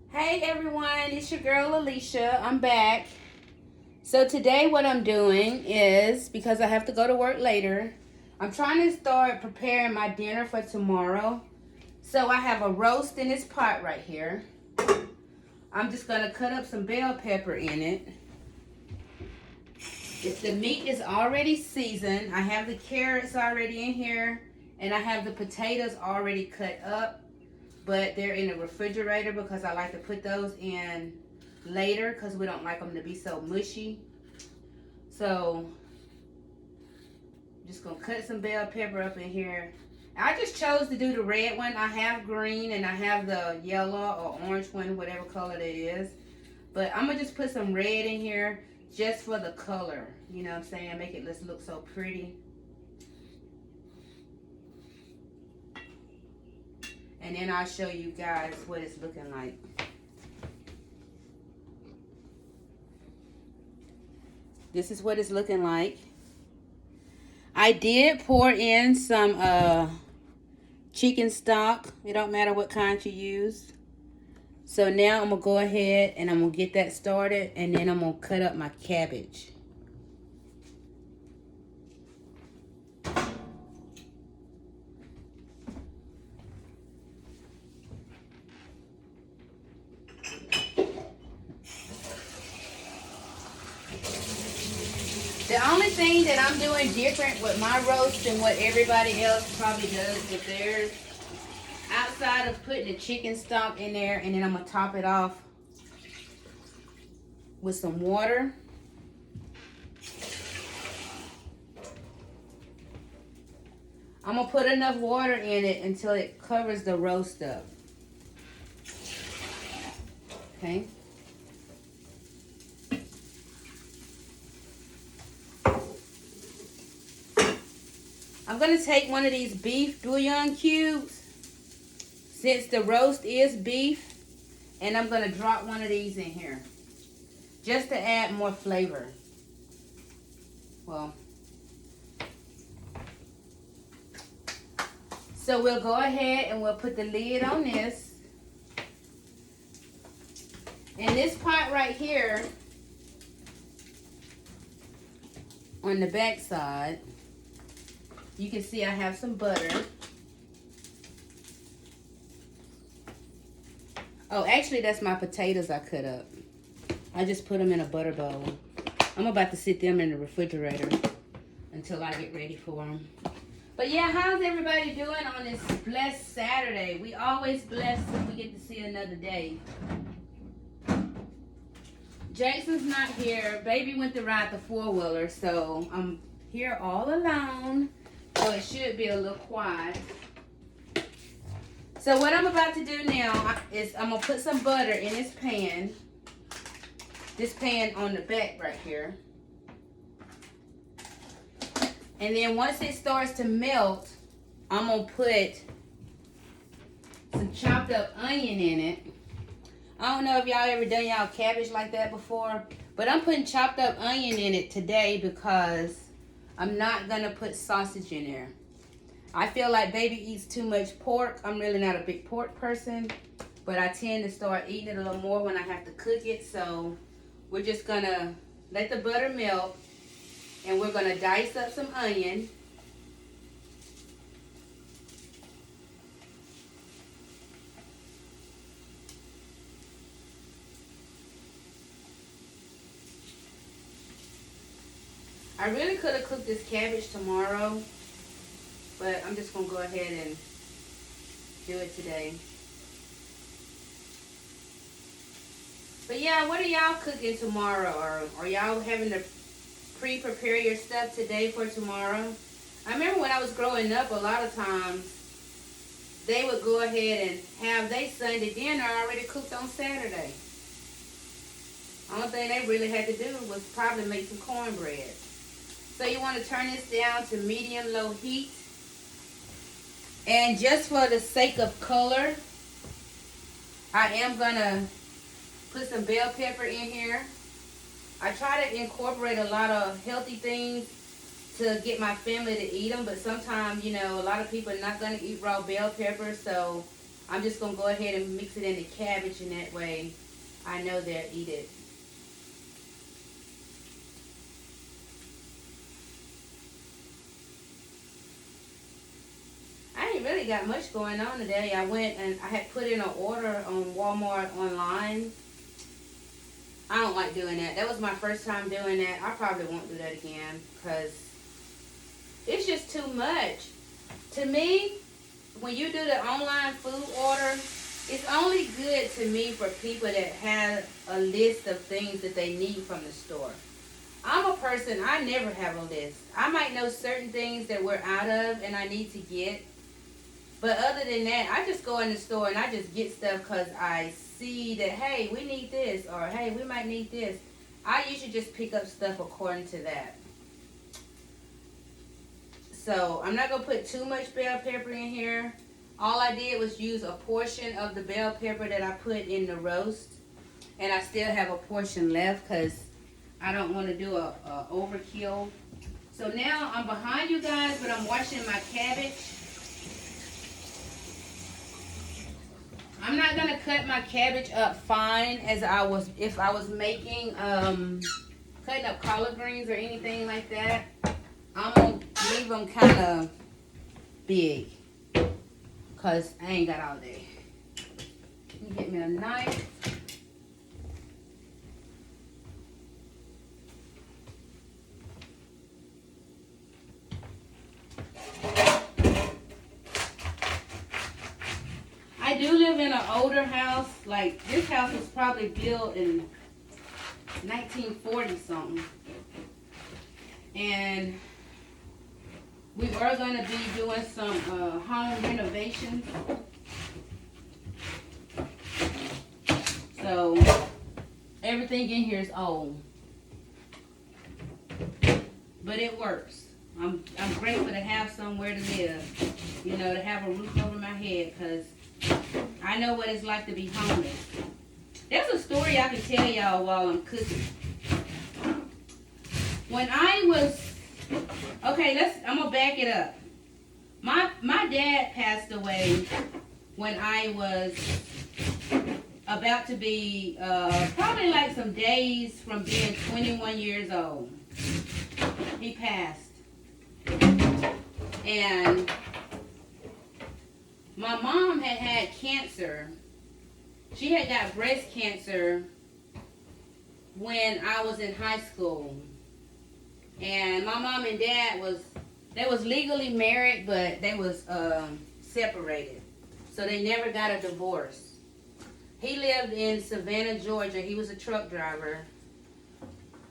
Hey everyone, it's your girl Alicia. I'm back. So today what I'm doing is, because I have to go to work later, I'm trying to start preparing my dinner for tomorrow. So I have a roast in this pot right here. I'm just going to cut up some bell pepper in it. If the meat is already seasoned, I have the carrots already in here, and I have the potatoes already cut up. But they're in the refrigerator because I like to put those in later because we don't like them to be so mushy. So I'm just gonna cut some bell pepper up in here. I just chose to do the red one. I have green and I have the yellow or orange one, whatever color that is. But I'm gonna just put some red in here just for the color. You know what I'm saying? Make it just look so pretty. And then I'll show you guys what it's looking like. This is what it's looking like. I did pour in some chicken stock. It don't matter what kind you use. So now I'm going to go ahead and I'm going to get that started. And then I'm going to cut up my cabbage. The only thing that I'm doing different with my roast than what everybody else probably does with theirs, outside of putting the chicken stock in there, and then I'm going to top it off with some water. I'm going to put enough water in it until it covers the roast up. Okay. I'm going to take one of these beef bouillon cubes, since the roast is beef, and I'm going to drop one of these in here just to add more flavor. Well, so we'll go ahead and we'll put the lid on this. And this pot right here, on the back side, you can see I have some butter. Oh, actually, that's my potatoes I cut up. I just put them in a butter bowl. I'm about to sit them in the refrigerator until I get ready for them. But yeah, how's everybody doing on this blessed Saturday? We always blessed if we get to see another day. Jason's not here. Baby went to ride the four-wheeler, so I'm here all alone. So it should be a little quiet. So what I'm about to do now is I'm going to put some butter in this pan. This pan on the back right here. And then once it starts to melt, I'm going to put some chopped up onion in it. I don't know if y'all ever done y'all cabbage like that before, but I'm putting chopped up onion in it today because I'm not going to put sausage in there. I feel like baby eats too much pork. I'm really not a big pork person, but I tend to start eating it a little more when I have to cook it. So we're just going to let the butter melt, and we're going to dice up some onion. I really could have cooked this cabbage tomorrow, but I'm just going to go ahead and do it today. But yeah, what are y'all cooking tomorrow? Or are y'all having to pre-prepare your stuff today for tomorrow? I remember when I was growing up, a lot of times they would go ahead and have their Sunday dinner already cooked on Saturday. Only thing they really had to do was probably make some cornbread. So you want to turn this down to medium-low heat. And just for the sake of color, I am going to put some bell pepper in here. I try to incorporate a lot of healthy things to get my family to eat them, but sometimes, you know, a lot of people are not going to eat raw bell pepper, so I'm just going to go ahead and mix it in the cabbage, and that way I know they'll eat it. I ain't really got much going on today. I went and I had put in an order on Walmart online. I don't like doing that. That was my first time doing that. I probably won't do that again because it's just too much. To me, when you do the online food order, it's only good to me for people that have a list of things that they need from the store. I'm a person, I never have a list. I might know certain things that we're out of and I need to get. But other than that, I just go in the store and I just get stuff because I see that, hey, we need this, or hey, we might need this. I usually just pick up stuff according to that. So I'm not going to put too much bell pepper in here. All I did was use a portion of the bell pepper that I put in the roast. And I still have a portion left because I don't want to do a overkill. So now I'm behind you guys, but I'm washing my cabbage. I'm not going to cut my cabbage up fine as if I was making, cutting up collard greens or anything like that. I'm going to leave them kind of big because I ain't got all day. Let me get me a knife. I do live in an older house. Like, this house was probably built in 1940 something. And we are going to be doing some home renovations. So everything in here is old. But it works. I'm grateful to have somewhere to live. You know, to have a roof over my head, because I know what it's like to be homeless. There's a story I can tell y'all while I'm cooking. When I was, I'm gonna back it up. My dad passed away when I was about to be probably like some days from being 21 years old. He passed. And my mom had cancer. She had got breast cancer when I was in high school. And my mom and dad was legally married, but they was separated. So they never got a divorce. He lived in Savannah, Georgia. He was a truck driver.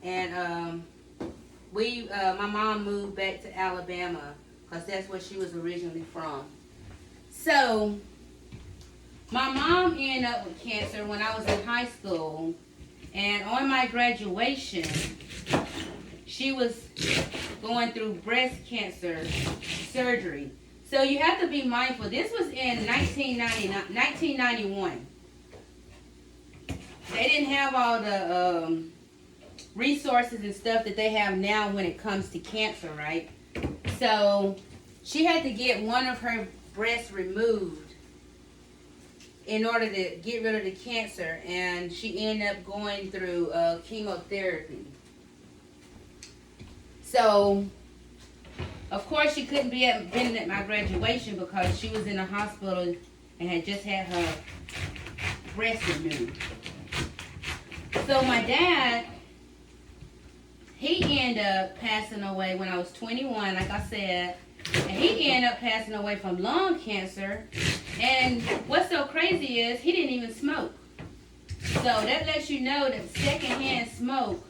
And my mom moved back to Alabama because that's where she was originally from. So my mom ended up with cancer when I was in high school. And on my graduation, she was going through breast cancer surgery. So you have to be mindful. This was in 1991. They didn't have all the resources and stuff that they have now when it comes to cancer, right? So she had to get one of her breasts removed in order to get rid of the cancer, and she ended up going through chemotherapy. So, of course, she couldn't been at my graduation because she was in the hospital and had just had her breast removed. So my dad, he ended up passing away when I was 21, like I said. And he ended up passing away from lung cancer. And what's so crazy is he didn't even smoke. So that lets you know that secondhand smoke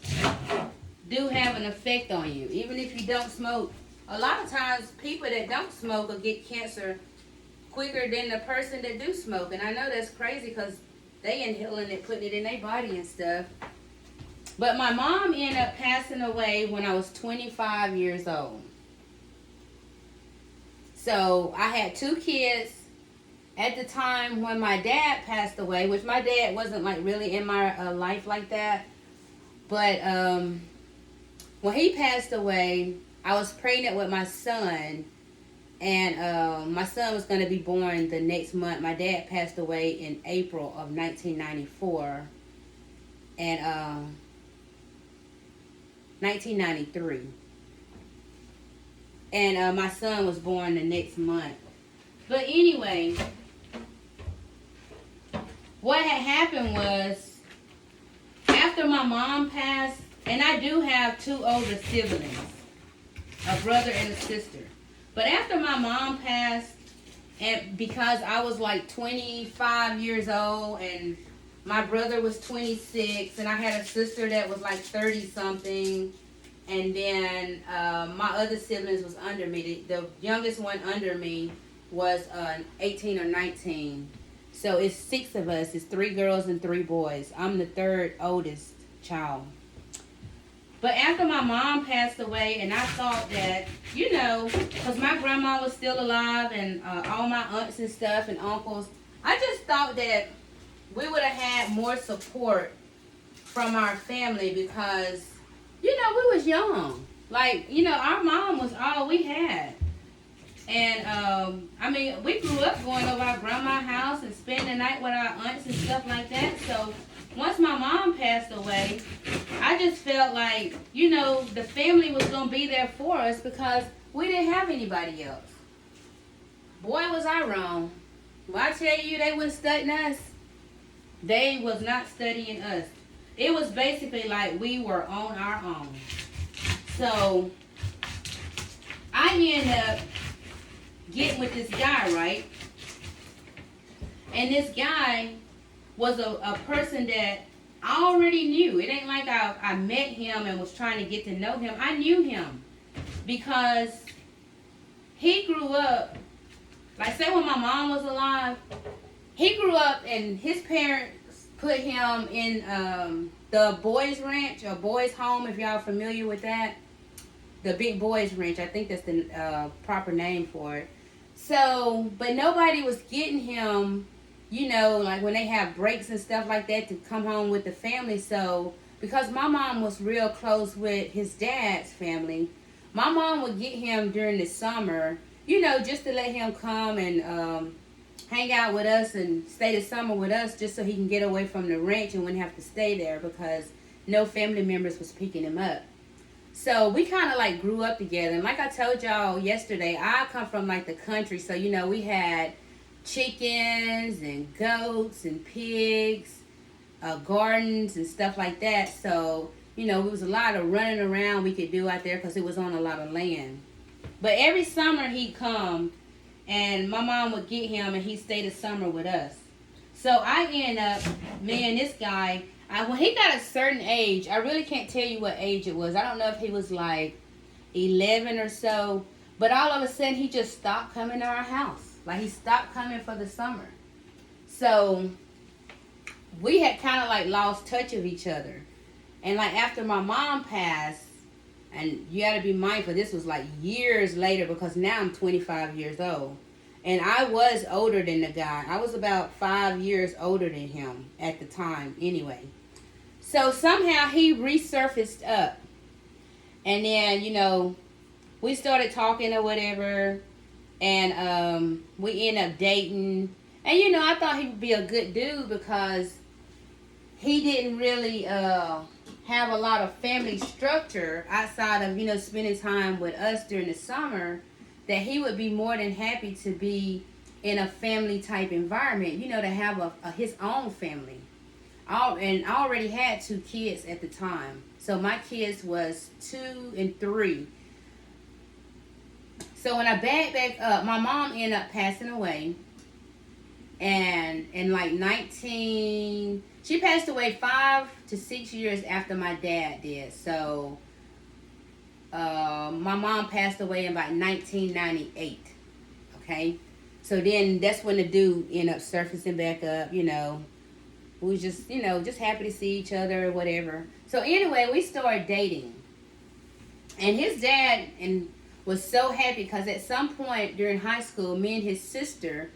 do have an effect on you. Even if you don't smoke, a lot of times people that don't smoke will get cancer quicker than the person that do smoke. And I know that's crazy because they inhaling it, putting it in their body and stuff. But my mom ended up passing away when I was 25 years old. So I had 2 kids at the time when my dad passed away, which my dad wasn't like really in my life like that. But when he passed away, I was pregnant with my son. And my son was going to be born the next month. My dad passed away in April of 1994. And 1993. And my son was born the next month. But anyway, what had happened was, after my mom passed, and I do have two older siblings, a brother and a sister. But after my mom passed, and because I was like 25 years old and my brother was 26, and I had a sister that was like 30 something, and then my other siblings was under me. The youngest one under me was 18 or 19. So it's 6 of us. It's 3 girls and 3 boys. I'm the third oldest child. But after my mom passed away, and I thought that, because my grandma was still alive, and all my aunts and stuff and uncles, I just thought that we would have had more support from our family because, we was young. Like, our mom was all we had. And, we grew up going over our grandma's house and spending the night with our aunts and stuff like that. So once my mom passed away, I just felt like, the family was going to be there for us because we didn't have anybody else. Boy, was I wrong. When I tell you they wasn't studying us, they was not studying us. It was basically like we were on our own. So I ended up getting with this guy, right? And this guy was a person that I already knew. It ain't like I met him and was trying to get to know him. I knew him because he grew up, like say when my mom was alive, he grew up and his parents put him in the boys ranch or boys home, if y'all familiar with that. The big boys ranch, I think that's the proper name for it. So, but nobody was getting him, like when they have breaks and stuff like that to come home with the family. So, because my mom was real close with his dad's family, my mom would get him during the summer, just to let him come and hang out with us and stay the summer with us just so he can get away from the ranch and wouldn't have to stay there because no family members was picking him up. So we kind of like grew up together. And like I told y'all yesterday, I come from like the country. So, we had chickens and goats and pigs, gardens and stuff like that. So, it was a lot of running around we could do out there because it was on a lot of land. But every summer he'd come and my mom would get him and he'd stay the summer with us. So I ended up, me and this guy, when he got a certain age, I really can't tell you what age it was. I don't know if he was like 11 or so. But all of a sudden, he just stopped coming to our house. Like, he stopped coming for the summer. So, we had kind of like lost touch of each other. And like after my mom passed, and you got to be mindful, this was like years later because now I'm 25 years old. And I was older than the guy. I was about 5 years older than him at the time anyway. So somehow he resurfaced up. And then, we started talking or whatever. And we ended up dating. And, I thought he would be a good dude because he didn't really have a lot of family structure outside of, spending time with us during the summer, that he would be more than happy to be in a family type environment, to have his own family. And I already had 2 kids at the time. So my kids was 2 and 3. So when I back up, my mom ended up passing away. And in like she passed away 5 to 6 years after my dad did. So my mom passed away in about 1998. Okay. So then that's when the dude ended up surfacing back up, We was just, just happy to see each other or whatever. So anyway, we started dating. And his dad was so happy because at some point during high school, me and his sister,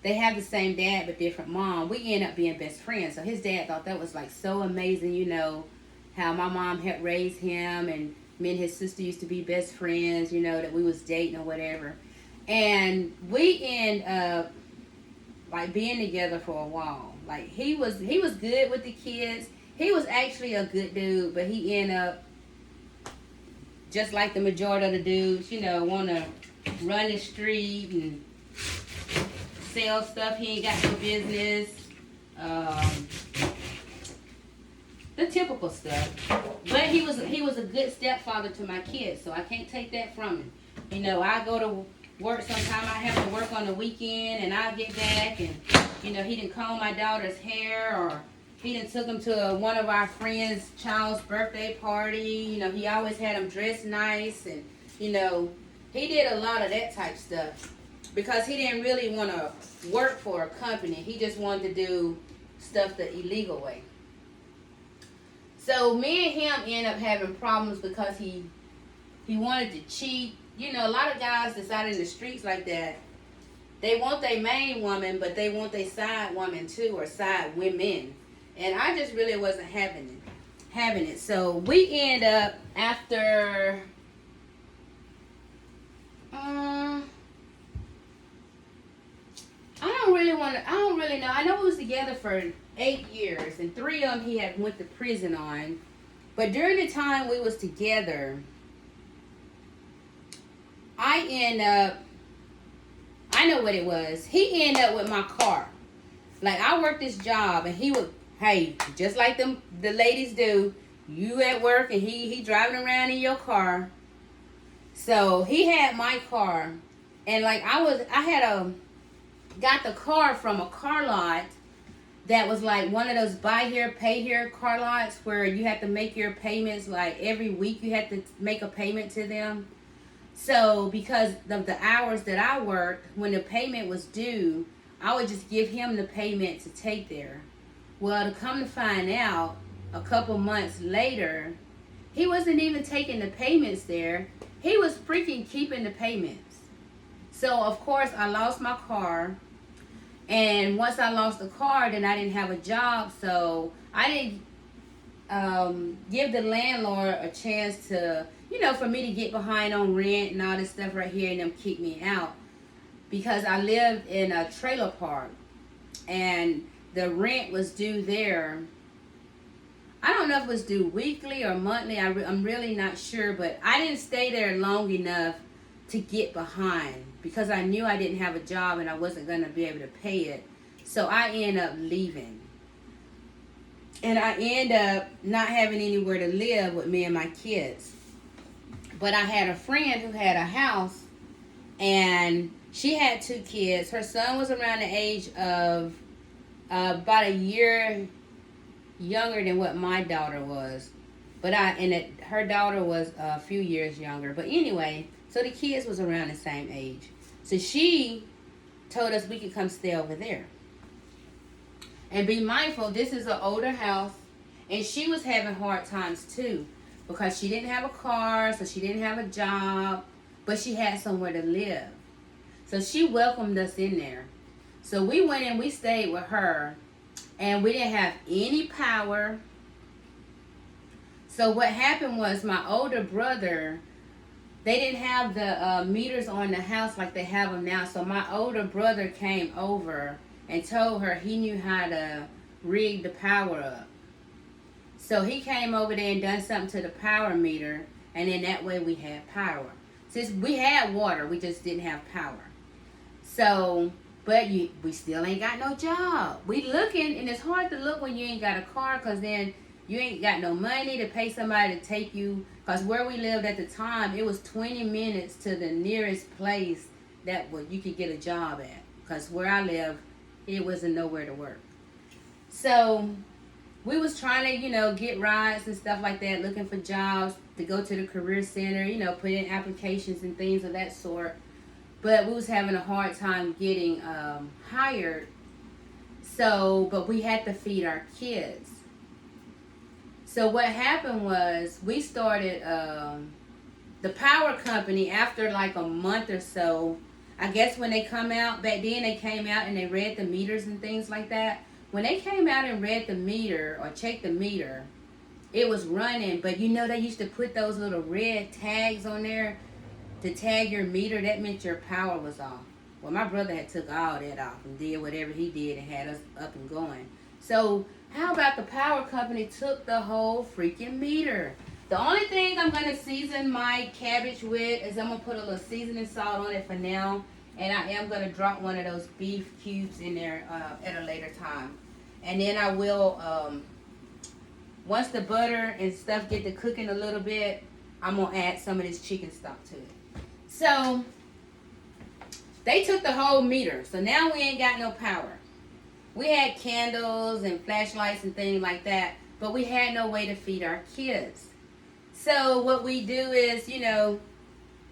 they have the same dad but different mom. We ended up being best friends. So his dad thought that was like so amazing, how my mom had raised him and me and his sister used to be best friends, that we was dating or whatever. And we end up like being together for a while. Like he was good with the kids. He was actually a good dude, but he ended up just like the majority of the dudes, want to run the street and sell stuff he ain't got no business. The typical stuff. But he was a good stepfather to my kids, so I can't take that from him. I go to work sometime. I have to work on the weekend, and I get back, and he didn't comb my daughter's hair, or he didn't took him to one of our friends' child's birthday party. He always had them dressed nice, and he did a lot of that type stuff because he didn't really want to work for a company. He just wanted to do stuff the illegal way. So me and him end up having problems because he wanted to cheat. A lot of guys that's out in the streets like that, they want their main woman, but they want their side woman too, or side women. And I just really wasn't having it. So we end up after I don't really know. I know we was together for 8 years, and 3 of them he had went to prison on. But during the time we was together, I know what it was. He ended up with my car. Like, I worked this job, and he would, hey, just like the ladies do, you at work, and he driving around in your car. So he had my car, and like got the car from a car lot that was like one of those buy here, pay here car lots where you have to make your payments like every week. You have to make a payment to them. So because of the hours that I worked, when the payment was due, I would just give him the payment to take there. Well, to come to find out, a couple months later, he wasn't even taking the payments there. He was freaking keeping the payments. So, of course, I lost my car. And once I lost the car, then I didn't have a job. So, I didn't give the landlord a chance to, for me to get behind on rent and all this stuff right here and them kick me out. Because I lived in a trailer park. And the rent was due there. I don't know if it was due weekly or monthly. I'm really not sure. But I didn't stay there long enough to get behind because I knew I didn't have a job and I wasn't going to be able to pay it. So I ended up leaving. And I ended up not having anywhere to live with me and my kids. But I had a friend who had a house, and she had 2 kids. Her son was around the age of about a year younger than what my daughter was. But her daughter was a few years younger. But anyway, so the kids was around the same age. So she told us we could come stay over there. And be mindful, this is an older house. And she was having hard times too. Because she didn't have a car, so she didn't have a job. But she had somewhere to live. So she welcomed us in there. So we went and we stayed with her. And we didn't have any power. So what happened was my older brother, they didn't have the meters on the house like they have them now. So my older brother came over and told her he knew how to rig the power up. So he came over there and done something to the power meter. And then that way we had power. Since we had water, we just didn't have power. So, but we still ain't got no job. We looking, and it's hard to look when you ain't got a car, because then you ain't got no money to pay somebody to take you. Because where we lived at the time, it was 20 minutes to the nearest place that you could get a job at. Because where I live, it wasn't nowhere to work. So we was trying to, get rides and stuff like that, looking for jobs to go to the career center, put in applications and things of that sort. But we was having a hard time getting hired. So, but we had to feed our kids. So what happened was we started the power company after like a month or so. I guess when they come out, back then they came out and they read the meters and things like that. When they came out and read the meter or checked the meter, it was running. But they used to put those little red tags on there to tag your meter, that meant your power was off. Well, my brother had took all that off and did whatever he did and had us up and going. So how about the power company took the whole freaking meter? The only thing I'm going to season my cabbage with is I'm going to put a little seasoning salt on it for now. And I am going to drop one of those beef cubes in there at a later time. And then I will, once the butter and stuff get to cooking a little bit, I'm going to add some of this chicken stock to it. So they took the whole meter. So now we ain't got no power. We had candles and flashlights and things like that, but we had no way to feed our kids. So what we do is, you know,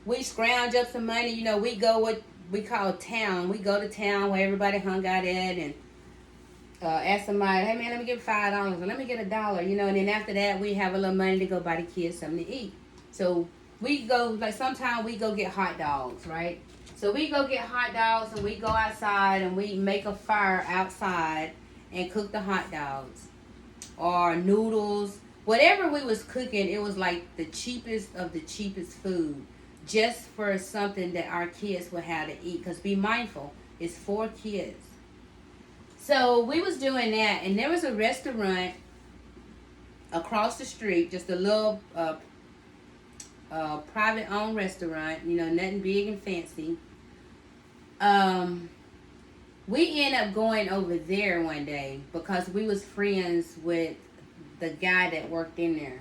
we scrounge up some money. You know, we go what we call town. We go to town where everybody hung out at and ask somebody, hey man, let me get $5 or let me get $1, you know, and then after that we have a little money to go buy the kids something to eat. So we go, like sometimes we go get hot dogs, right? So we go get hot dogs and we go outside and we make a fire outside and cook the hot dogs or noodles. Whatever we was cooking, it was like the cheapest of the cheapest food just for something that our kids would have to eat. Because be mindful, it's 4 kids. So we was doing that and there was a restaurant across the street, just a little private owned restaurant, you know, nothing big and fancy. We ended up going over there one day because we was friends with the guy that worked in there.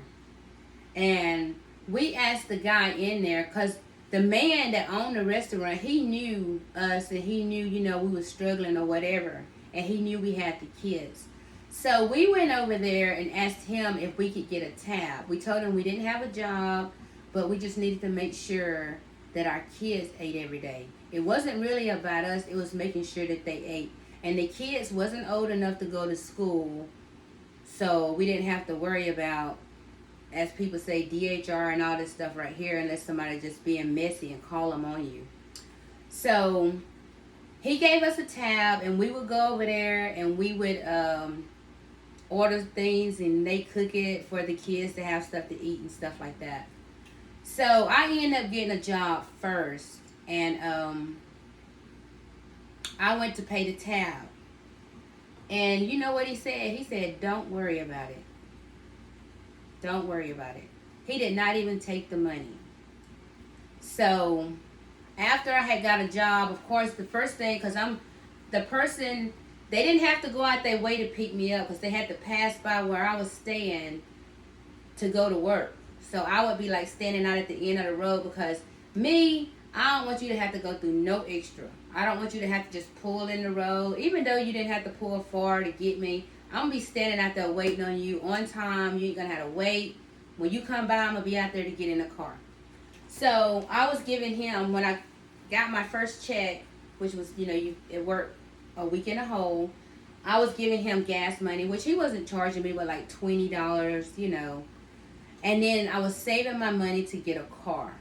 And we asked the guy in there, because the man that owned the restaurant, he knew us and he knew, you know, we was struggling or whatever. And he knew we had the kids. So we went over there and asked him if we could get a tab. We told him we didn't have a job, but we just needed to make sure that our kids ate every day. It wasn't really about us. It was making sure that they ate. And the kids wasn't old enough to go to school. So we didn't have to worry about, as people say, DHR and all this stuff right here, unless somebody just being messy and call them on you. So he gave us a tab and we would go over there and we would order things and they cook it for the kids to have stuff to eat and stuff like that. So I ended up getting a job first and I went to pay the tab. And you know what he said? He said, don't worry about it. Don't worry about it. He did not even take the money. So after I had got a job, of course, the first thing, because I'm the person, they didn't have to go out their way to pick me up because they had to pass by where I was staying to go to work. So I would be like standing out at the end of the road because me, I don't want you to have to go through no extra. I don't want you to have to just pull in the road. Even though you didn't have to pull far to get me, I'm going to be standing out there waiting on you on time. You ain't going to have to wait. When you come by, I'm going to be out there to get in the car. So I was giving him, when I got my first check, which was, you know, it worked a week and a whole, I was giving him gas money, which he wasn't charging me but like $20, you know. And then I was saving my money to get a car.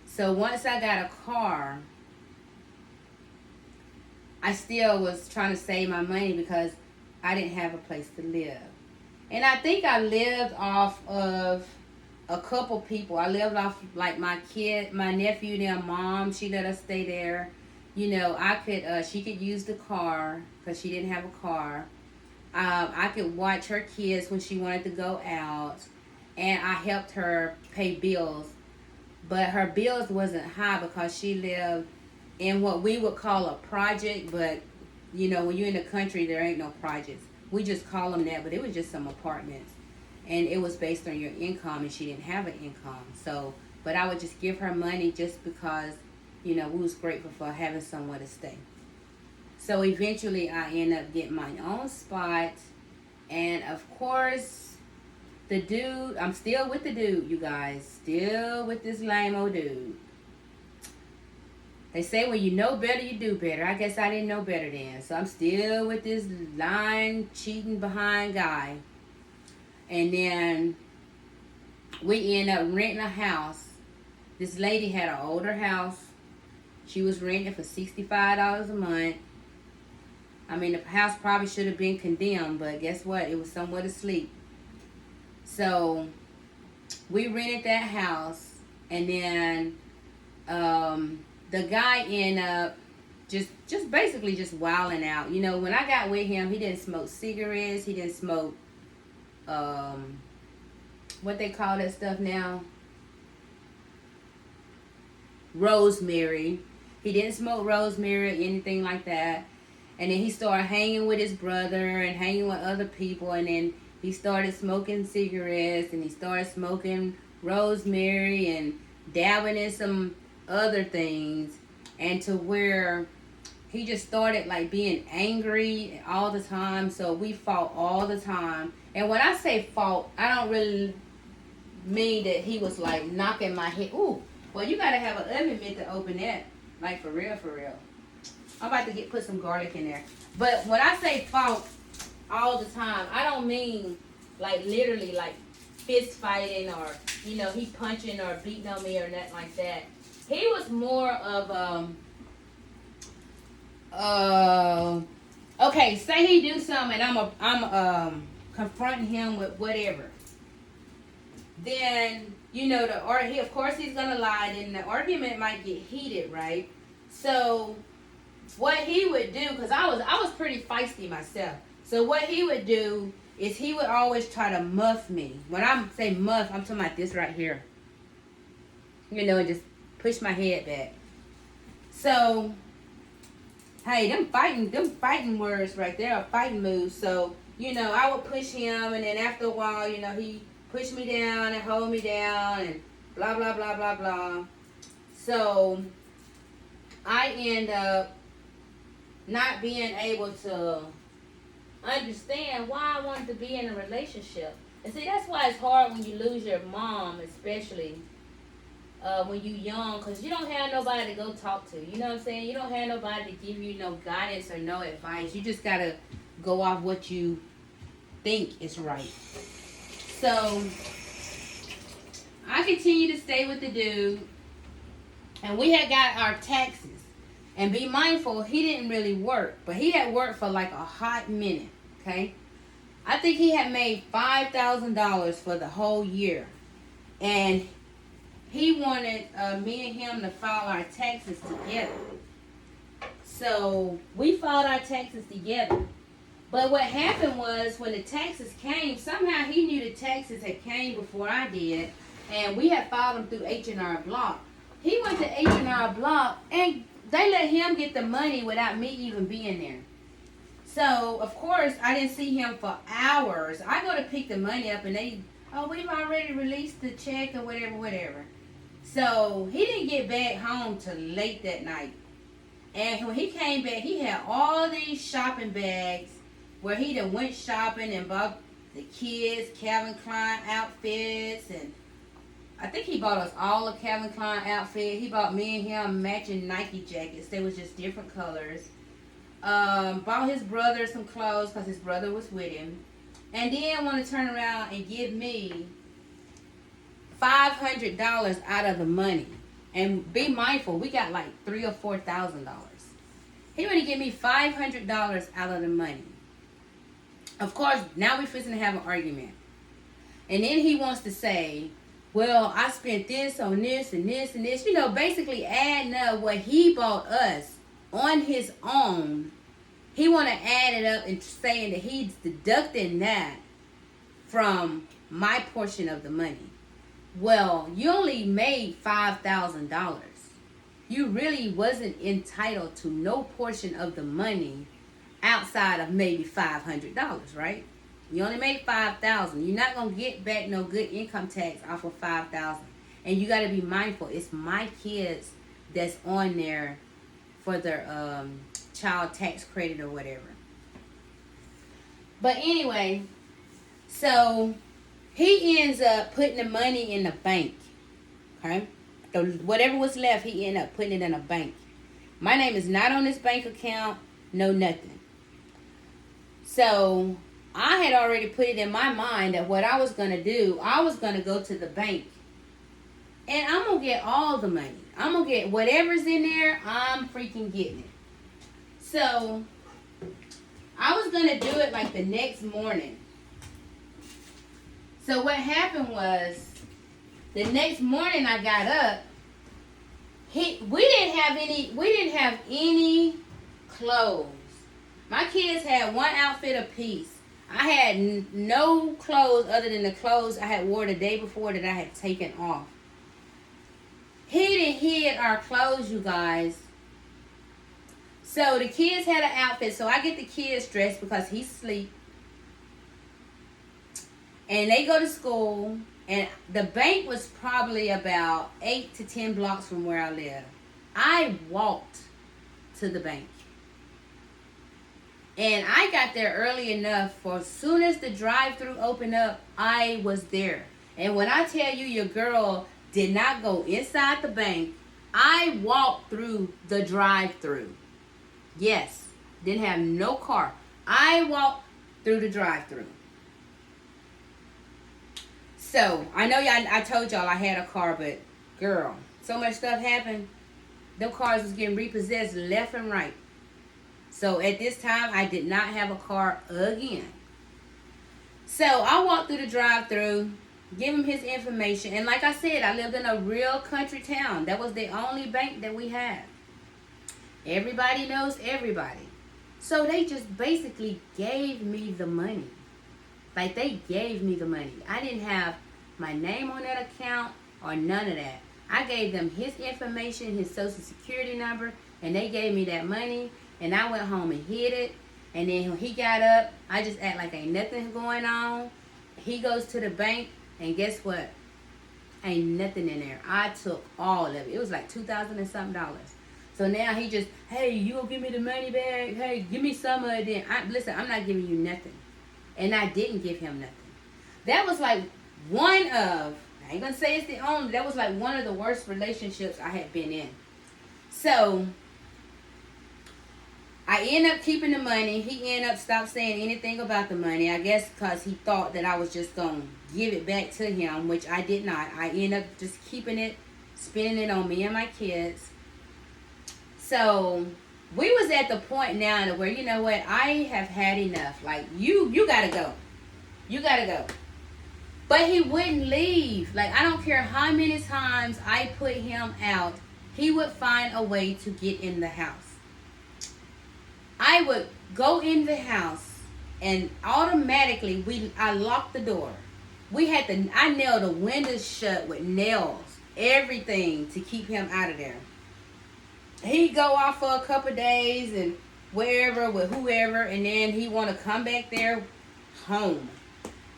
So once I got a car, I still was trying to save my money because I didn't have a place to live. And I think I lived off of a couple people. I lived off like my kid, my nephew, their mom. She let us stay there. You know, I could, she could use the car because she didn't have a car. I could watch her kids when she wanted to go out. And I helped her pay bills. But her bills wasn't high because she lived in what we would call a project. But, you know, when you're in the country, there ain't no projects. We just call them that, but it was just some apartments. And it was based on your income, and she didn't have an income. So, but I would just give her money just because, you know, we was grateful for having somewhere to stay. So eventually I ended up getting my own spot. And of course, the dude, I'm still with the dude, you guys. Still with this lame old dude. They say when you know better, you do better. I guess I didn't know better then. So I'm still with this lying, cheating behind guy. And then we end up renting a house. This lady had an older house. She was renting for $65 a month. I mean, the house probably should have been condemned, but guess what? It was somewhere to sleep. So we rented that house. And then the guy ended up just basically just wilding out. You know, when I got with him, he didn't smoke cigarettes. He didn't smoke what they call that stuff now, rosemary. He didn't smoke rosemary or anything like that. And then he started hanging with his brother and hanging with other people. And then he started smoking cigarettes and he started smoking rosemary and dabbing in some other things. And to where he just started like being angry all the time. So we fought all the time. And when I say fought, I don't really mean that he was like knocking my head. Ooh, well, you gotta have an oven mitt to open that. Like for real, for real. I'm about to put some garlic in there. But when I say fought all the time, I don't mean like literally like fist fighting or, you know, he punching or beating on me or nothing like that. He was more of okay, say he do something and I'm confronting him with whatever. Then, you know, he of course he's gonna lie, then the argument might get heated, right? So what he would do, because I was pretty feisty myself. So what he would do is he would always try to muff me. When I say muff, I'm talking about this right here. You know, and just push my head back. So, hey, them fighting words right there are fighting moves. So, you know, I would push him, and then after a while, you know, he pushed me down and hold me down and blah, blah, blah, blah, blah. So, I end up not being able to understand why I wanted to be in a relationship. And see, that's why it's hard when you lose your mom, especially when you young, because you don't have nobody to go talk to. You know what I'm saying? You don't have nobody to give you no guidance or no advice. You just got to go off what you think is right. So, I continue to stay with the dude, and we had got our taxes. And be mindful, he didn't really work, but he had worked for like a hot minute, okay? I think he had made $5,000 for the whole year. And he wanted me and him to file our taxes together. So we filed our taxes together. But what happened was when the taxes came, somehow he knew the taxes had came before I did. And we had filed them through H&R Block. He went to H&R Block and they let him get the money without me even being there. So, of course, I didn't see him for hours. I go to pick the money up and we've already released the check or whatever. So, he didn't get back home till late that night. And when he came back, he had all these shopping bags where he done went shopping and bought the kids Calvin Klein outfits, and I think he bought us all a Calvin Klein outfit. He bought me and him matching Nike jackets. They was just different colors. Bought his brother some clothes because his brother was with him. And then want to turn around and give me $500 out of the money. And be mindful, we got like $3,000 or $4,000. He want to give me $500 out of the money. Of course, now we fixing to have an argument. And then he wants to say, well, I spent this on this and this and this. You know, basically adding up what he bought us on his own. He want to add it up and saying that he's deducting that from my portion of the money. Well, you only made $5,000. You really wasn't entitled to no portion of the money outside of maybe $500, right? You only made $5,000. You're not gonna get back no good income tax off of $5,000. And you gotta be mindful. It's my kids that's on there for their child tax credit or whatever. But anyway, so he ends up putting the money in the bank. Okay, so whatever was left, he ended up putting it in a bank. My name is not on this bank account. No nothing. So I had already put it in my mind that what I was going to do, I was going to go to the bank. And I'm going to get all the money. I'm going to get whatever's in there, I'm freaking getting it. So, I was going to do it like the next morning. So what happened was, The next morning I got up. We didn't have any clothes. My kids had one outfit apiece. I had no clothes other than the clothes I had wore the day before that I had taken off. He done hid our clothes, you guys. So the kids had an outfit. So I get the kids dressed because he's asleep. And they go to school. And the bank was probably about 8 to 10 blocks from where I live. I walked to the bank. And I got there early enough for as soon as the drive-thru opened up, I was there. And when I tell you your girl did not go inside the bank, I walked through the drive-thru. Yes, didn't have no car. I walked through the drive-thru. So, I know I told y'all I had a car, but girl, so much stuff happened. Them cars was getting repossessed left and right. So, at this time, I did not have a car again. So, I walked through the drive-thru, give him his information. And like I said, I lived in a real country town. That was the only bank that we had. Everybody knows everybody. So, they just basically gave me the money. Like, they gave me the money. I didn't have my name on that account or none of that. I gave them his information, his social security number, and they gave me that money. And I went home and hid it. And then when he got up, I just act like ain't nothing going on. He goes to the bank, and guess what? Ain't nothing in there. I took all of it. It was like $2,000 and something. So now he just, hey, you gonna give me the money back? Hey, give me some of it then. Listen, I'm not giving you nothing. And I didn't give him nothing. That was like I ain't gonna say it's the only, that was like one of the worst relationships I had been in. So, I end up keeping the money. He ended up stopped saying anything about the money. I guess because he thought that I was just gonna give it back to him, which I did not. I ended up just keeping it, spending it on me and my kids. So, we was at the point now where, you know what, I have had enough. Like, you gotta go. You gotta go. But he wouldn't leave. Like, I don't care how many times I put him out, he would find a way to get in the house. I would go in the house and automatically I locked the door. I nailed the windows shut with nails, everything to keep him out of there. He'd go off for a couple of days and wherever with whoever, and then he want to come back there home.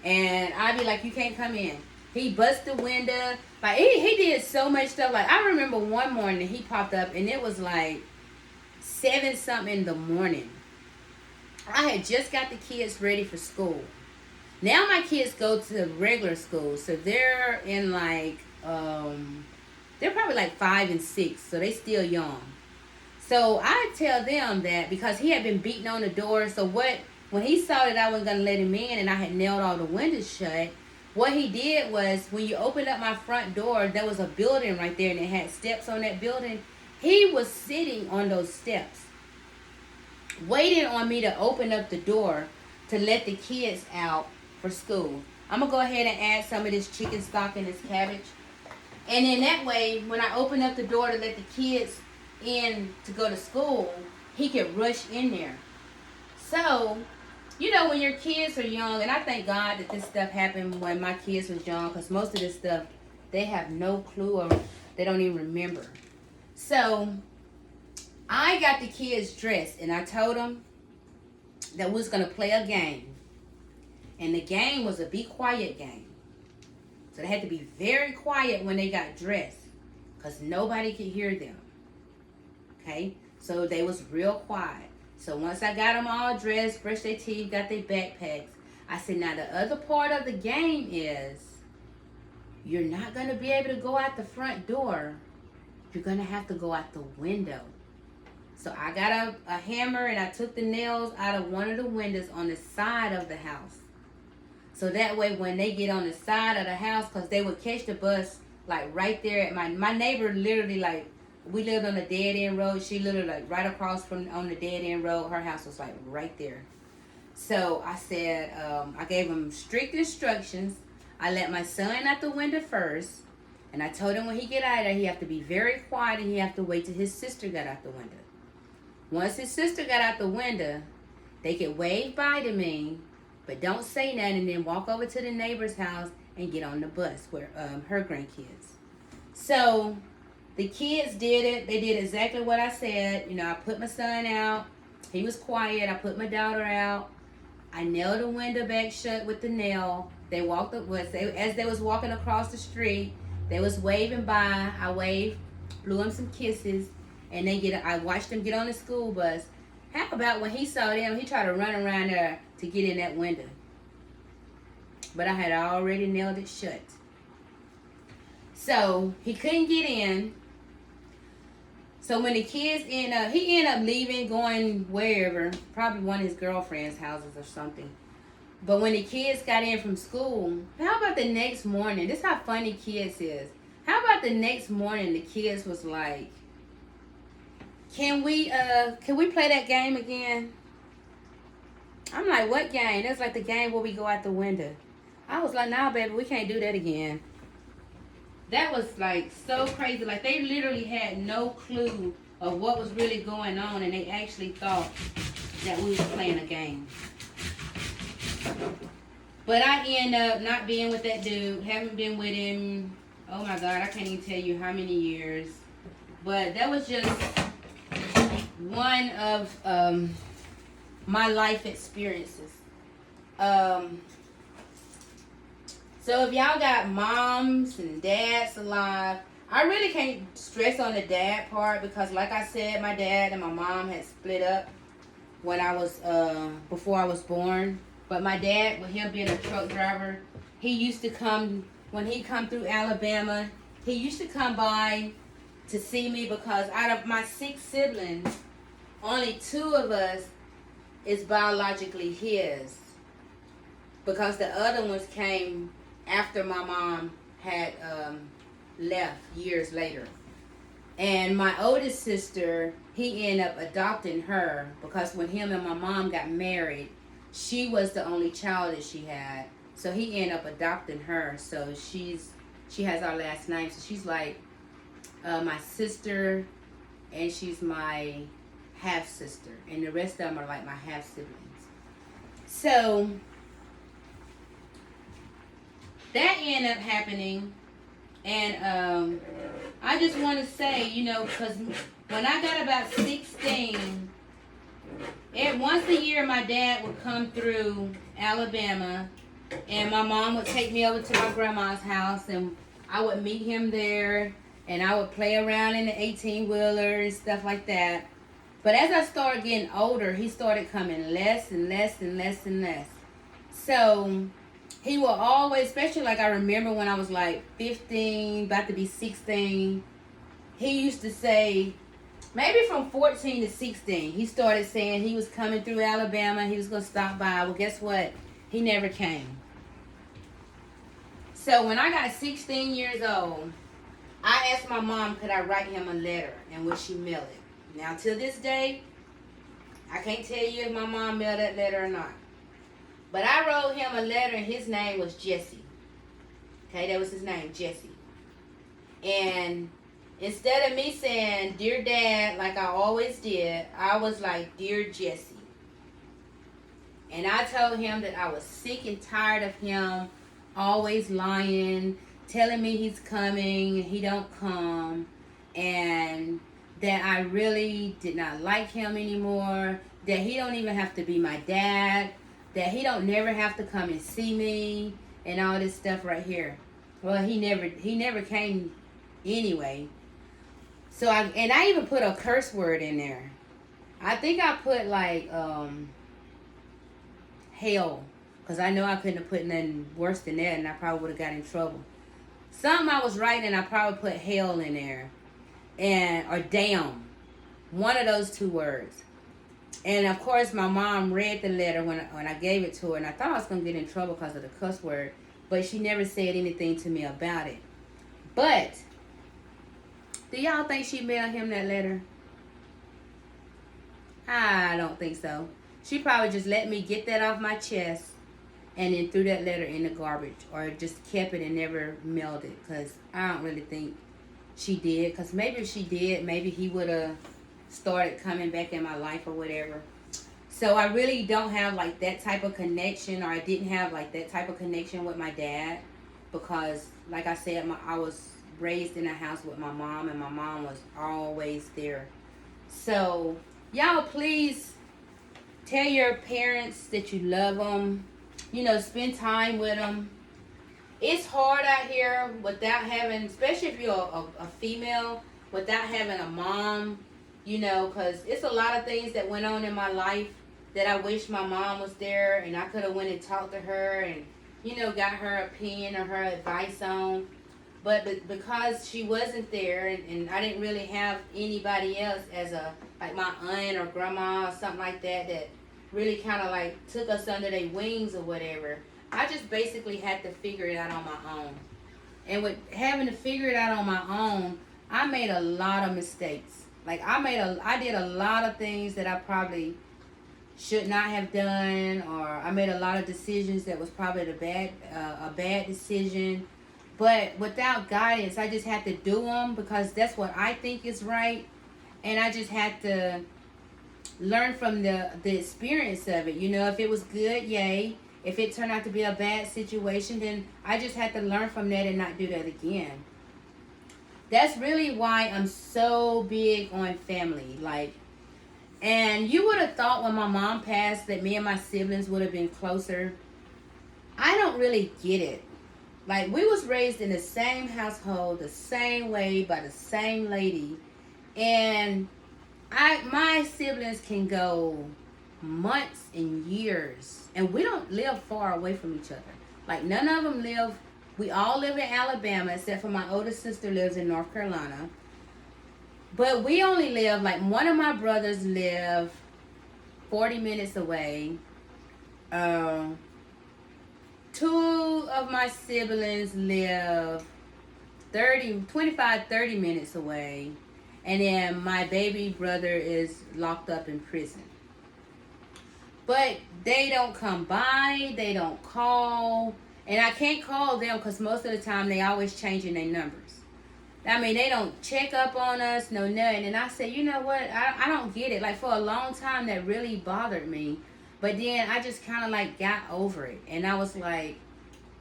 And I'd be like, you can't come in. He bust the window. Like, he did so much stuff. Like, I remember one morning he popped up, and it was like 7-something in the morning. I had just got the kids ready for school. Now my kids go to regular school, so they're in like, they're probably like 5 and 6, so they still young. So I tell them that because he had been beating on the door, so when he saw that I wasn't going to let him in and I had nailed all the windows shut, what he did was when you opened up my front door, there was a building right there and it had steps on that building. He was sitting on those steps, waiting on me to open up the door to let the kids out for school. I'm going to go ahead and add some of this chicken stock and this cabbage. And then that way, when I open up the door to let the kids in to go to school, he could rush in there. So, you know, when your kids are young, and I thank God that this stuff happened when my kids was young, because most of this stuff, they have no clue or they don't even remember. So, I got the kids dressed, and I told them that we was going to play a game. And the game was a be quiet game. So they had to be very quiet when they got dressed, because nobody could hear them. Okay? So they was real quiet. So once I got them all dressed, brushed their teeth, got their backpacks, I said, now the other part of the game is you're not going to be able to go out the front door. You're going to have to go out the window. So I got a hammer and I took the nails out of one of the windows on the side of the house. So that way when they get on the side of the house, because they would catch the bus like right there at my neighbor literally like, we lived on a dead end road. She literally like right across from on the dead end road. Her house was like right there. So I said, I gave them strict instructions. I let my son out the window first. And I told him when he get out of there, he have to be very quiet and he have to wait till his sister got out the window. Once his sister got out the window, they could wave bye to me, but don't say nothing, and then walk over to the neighbor's house and get on the bus where her grandkids. So the kids did it. They did exactly what I said. You know, I put my son out. He was quiet. I put my daughter out. I nailed the window back shut with the nail. They walked as they was walking across the street. They was waving by. I waved, blew them some kisses, and I watched them get on the school bus. How about when he saw them, he tried to run around there to get in that window. But I had already nailed it shut. So he couldn't get in. So when the kids he ended up leaving, going wherever, probably one of his girlfriend's houses or something. But when the kids got in from school, how about the next morning? This is how funny kids is. How about the next morning the kids was like, can we play that game again? I'm like, what game? That's like the game where we go out the window. I was like, nah, baby, we can't do that again. That was like so crazy. Like they literally had no clue of what was really going on, and they actually thought that we was playing a game. But I end up not being with that dude. Haven't been with him. Oh my God, I can't even tell you how many years. But that was just one of my life experiences. So if y'all got moms and dads alive, I really can't stress on the dad part because like I said, my dad and my mom had split up when I was, before I was born. But my dad, with him being a truck driver, he used to come, when he come through Alabama, he used to come by to see me because out of my 6 siblings, only 2 of us is biologically his. Because the other ones came after my mom had left years later. And my oldest sister, he ended up adopting her because when him and my mom got married, she was the only child that she had. So he ended up adopting her. So she has our last name. So she's like my sister, and she's my half sister. And the rest of them are like my half siblings. So that ended up happening. And I just want to say, you know, because when I got about 16, once a year my dad would come through Alabama, and my mom would take me over to my grandma's house, and I would meet him there, and I would play around in the 18-wheeler and stuff like that. But as I started getting older, he started coming less and less and less and less. So he will always, especially like I remember when I was like 15, about to be 16, he used to say, maybe from 14 to 16, he started saying he was coming through Alabama, he was going to stop by. Well, guess what? He never came. So when I got 16 years old, I asked my mom, could I write him a letter, and would she mail it? Now, to this day, I can't tell you if my mom mailed that letter or not. But I wrote him a letter, and his name was Jesse. Okay, that was his name, Jesse. And instead of me saying, Dear Dad, like I always did, I was like, Dear Jesse. And I told him that I was sick and tired of him always lying, telling me he's coming, and he don't come, and that I really did not like him anymore, that he don't even have to be my dad, that he don't never have to come and see me, and all this stuff right here. Well, he never came anyway. So I even put a curse word in there. I think I put like hell, because I know I couldn't have put nothing worse than that, and I probably would have got in trouble. Something I was writing, I probably put hell in there, or damn, one of those 2 words. And of course, my mom read the letter when I gave it to her, and I thought I was gonna get in trouble because of the cuss word, but she never said anything to me about it. But do y'all think she mailed him that letter? I don't think so. She probably just let me get that off my chest and then threw that letter in the garbage, or just kept it and never mailed it, because I don't really think she did. Because maybe if she did, maybe he would have started coming back in my life or whatever. So I really don't have like that type of connection, or I didn't have like that type of connection with my dad, because like I said, I was raised in a house with my mom, and my mom was always there. So y'all, please tell your parents that you love them. You know, spend time with them. It's hard out here without having, especially if you're a female, without having a mom. You know, because it's a lot of things that went on in my life that I wish my mom was there, and I could have went and talked to her and, you know, got her opinion or her advice on. But because she wasn't there, and I didn't really have anybody else as a, like my aunt or grandma or something like that, that really kind of like took us under their wings or whatever, I just basically had to figure it out on my own. And with having to figure it out on my own, I made a lot of mistakes. Like I did a lot of things that I probably should not have done, or I made a lot of decisions that was probably a bad decision. But without guidance, I just had to do them because that's what I think is right, and I just had to learn from the experience of it. You know, if it was good, yay. If it turned out to be a bad situation, then I just had to learn from that and not do that again. That's really why I'm so big on family. Like, and you would have thought when my mom passed that me and my siblings would have been closer. I don't really get it. Like, we was raised in the same household, the same way, by the same lady. And my siblings can go months and years, and we don't live far away from each other. Like, none of them live, we all live in Alabama, except for my older sister lives in North Carolina. But we only live, like, one of my brothers live 40 minutes away. Two of my siblings live 30 minutes away. And then my baby brother is locked up in prison. But they don't come by, they don't call. And I can't call them because most of the time they always changing their numbers. I mean, they don't check up on us, no nothing. And I said, you know what? I don't get it. Like, for a long time, that really bothered me. But then I just kind of, like, got over it. And I was like,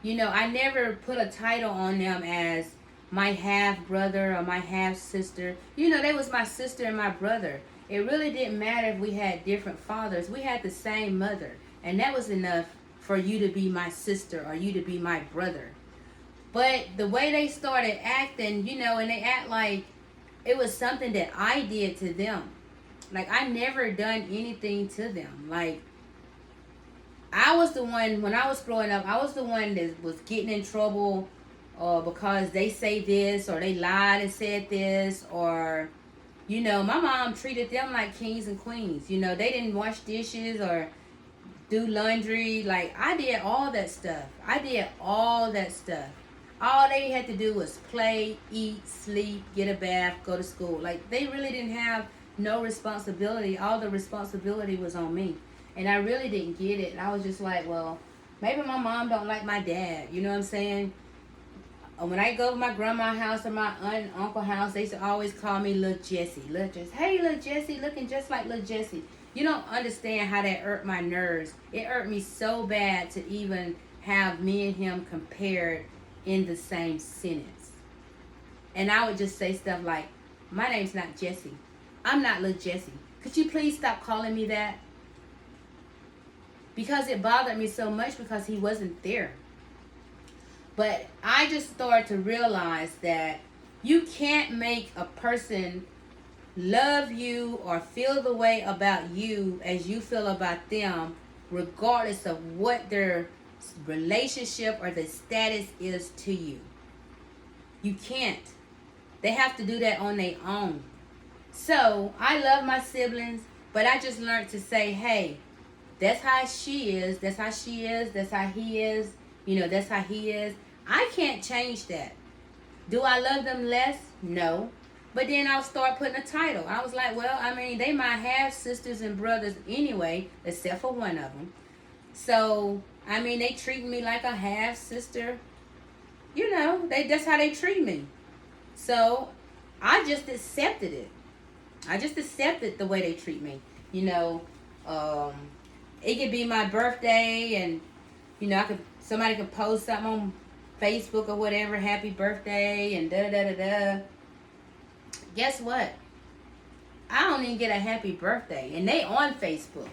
you know, I never put a title on them as my half-brother or my half-sister. You know, they was my sister and my brother. It really didn't matter if we had different fathers. We had the same mother. And that was enough for you to be my sister or you to be my brother. But the way they started acting, you know, and they act like it was something that I did to them. Like, I never done anything to them. Like, I was the one, when I was growing up, I was the one that was getting in trouble because they say this, or they lied and said this, or, you know, my mom treated them like kings and queens. You know, they didn't wash dishes or do laundry. Like, I did all that stuff. All they had to do was play, eat, sleep, get a bath, go to school. Like, they really didn't have no responsibility. All the responsibility was on me. And I really didn't get it. And I was just like, well, maybe my mom don't like my dad. You know what I'm saying? When I go to my grandma's house or my aunt and uncle house, they used to always call me Little Jessie. Little Jessie. Hey, Little Jessie, looking just like Little Jessie. You don't understand how that hurt my nerves. It hurt me so bad to even have me and him compared in the same sentence. And I would just say stuff like, my name's not Jessie. I'm not Little Jessie. Could you please stop calling me that? Because it bothered me so much because he wasn't there. But I just started to realize that you can't make a person love you or feel the way about you as you feel about them, regardless of what their relationship or the status is to you. You can't. They have to do that on their own. So I love my siblings, but I just learned to say, hey, that's how she is, that's how she is, that's how he is, you know, that's how he is. I can't change that. Do I love them less? No. But then I'll start putting a title. I was like, well, I mean, they might have sisters and brothers anyway, except for one of them. So I mean, they treat me like a half sister. You know, that's how they treat me. So I just accepted it. I just accepted the way they treat me. You know, um, it could be my birthday, and you know, somebody could post something on Facebook or whatever, happy birthday, and da da da da. Guess what? I don't even get a happy birthday, and they on Facebook.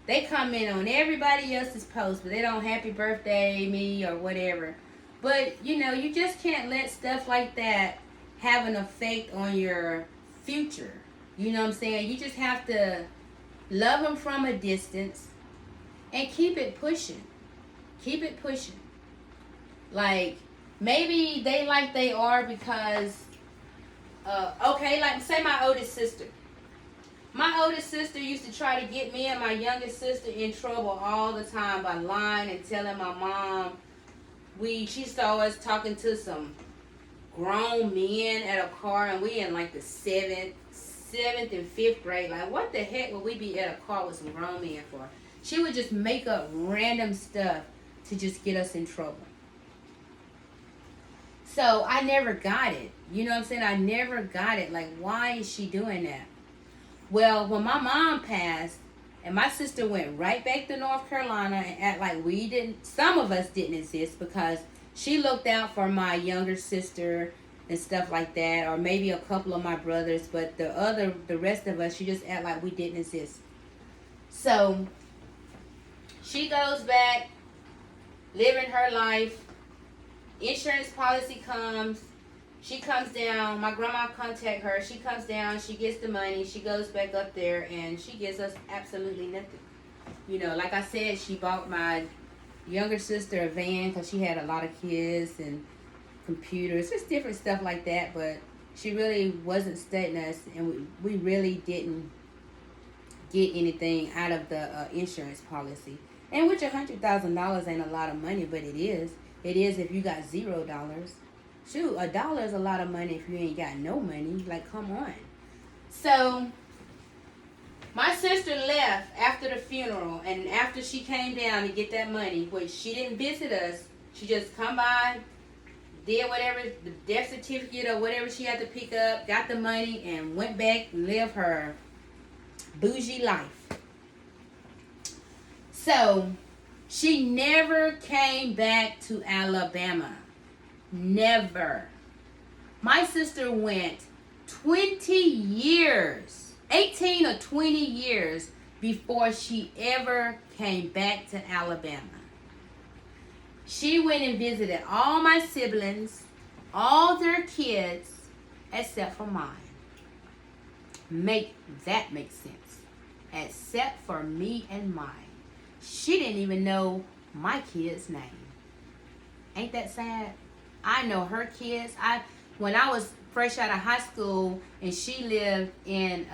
They comment on everybody else's post, but they don't happy birthday me or whatever. But you know, you just can't let stuff like that have an effect on your future. You know what I'm saying? You just have to love them from a distance and keep it pushing. Keep it pushing. Like, maybe they like they are because, okay, like say my oldest sister. My oldest sister used to try to get me and my youngest sister in trouble all the time by lying and telling my mom. She saw us talking to some grown men at a car, and we in like the seventh and fifth grade. Like, what the heck would we be at a car with some grown men for? She would just make up random stuff to just get us in trouble. So I never got it. You know what I'm saying? I never got it. Like, why is she doing that? Well, when my mom passed, and my sister went right back to North Carolina and act like some of us didn't exist, because she looked out for my younger sister and stuff like that, or maybe a couple of my brothers, but the rest of us, she just act like we didn't exist. So she goes back, living her life. Insurance policy comes. She comes down. My grandma contact her. She comes down. She gets the money. She goes back up there, and she gives us absolutely nothing. You know, like I said, she bought my younger sister a van because she had a lot of kids and computers, just different stuff like that. But she really wasn't studying us, and we really didn't get anything out of the insurance policy. And which $100,000 ain't a lot of money, but it is. It is if you got $0. Shoot, $1 is a lot of money if you ain't got no money. Like, come on. So my sister left after the funeral, and after she came down to get that money, which she didn't visit us, she just come by, did whatever, the death certificate or whatever she had to pick up, got the money, and went back and lived her bougie life. So she never came back to Alabama. Never. My sister went 20 years, 18 or 20 years before she ever came back to Alabama. She went and visited all my siblings, all their kids, except for mine. Make that make sense. Except for me and mine. She didn't even know my kid's name. Ain't that sad? I know her kids. When I was fresh out of high school and she lived in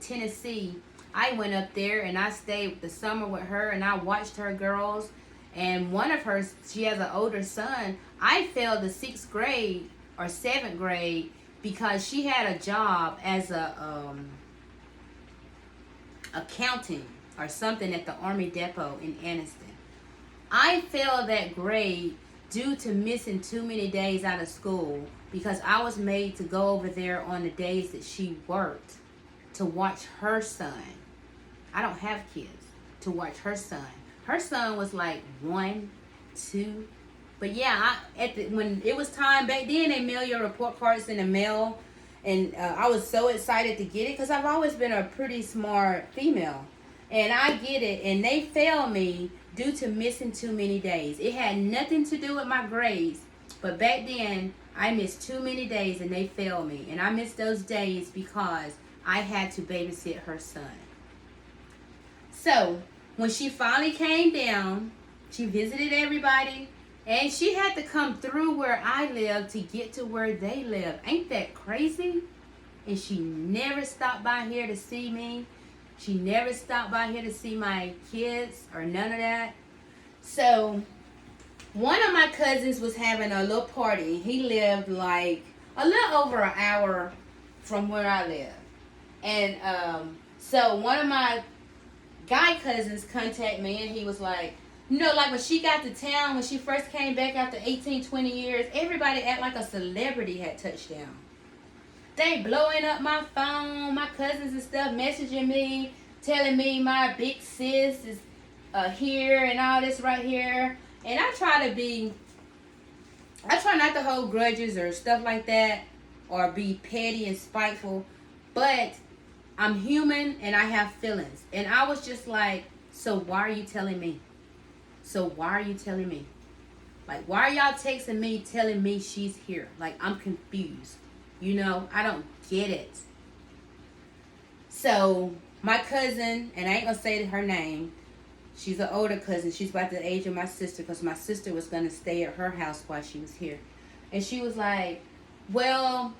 Tennessee, I went up there and I stayed the summer with her, and I watched her girls. And one of hers, she has an older son. I failed the 6th grade or 7th grade because she had a job as a accounting or something at the Army Depot in Anniston. I failed that grade due to missing too many days out of school, because I was made to go over there on the days that she worked to watch her son. I don't have kids. To watch her son. Her son was like 1, 2. But yeah, when it was time back then, they mail your report cards in the mail. And I was so excited to get it because I've always been a pretty smart female. And I get it, and they failed me due to missing too many days. It had nothing to do with my grades, but back then I missed too many days and they failed me. And I missed those days because I had to babysit her son. So when she finally came down, she visited everybody, and she had to come through where I live to get to where they live. Ain't that crazy? And she never stopped by here to see me. She never stopped by here to see my kids or none of that. So one of my cousins was having a little party. He lived like a little over an hour from where I live. And so one of my guy cousins contacted me, and he was like, You know, like when she got to town, when she first came back after 18, 20 years, everybody act like a celebrity had touched down. They blowing up my phone, my cousins and stuff messaging me, telling me my big sis is here and all this right here. And I try not to hold grudges or stuff like that or be petty and spiteful. But I'm human and I have feelings. And I was just like, so why are you telling me? So why are you telling me? Like, why are y'all texting me telling me she's here? Like, I'm confused. You know, I don't get it. So, my cousin, and I ain't going to say her name, she's an older cousin. She's about the age of my sister because my sister was going to stay at her house while she was here. And she was like, well,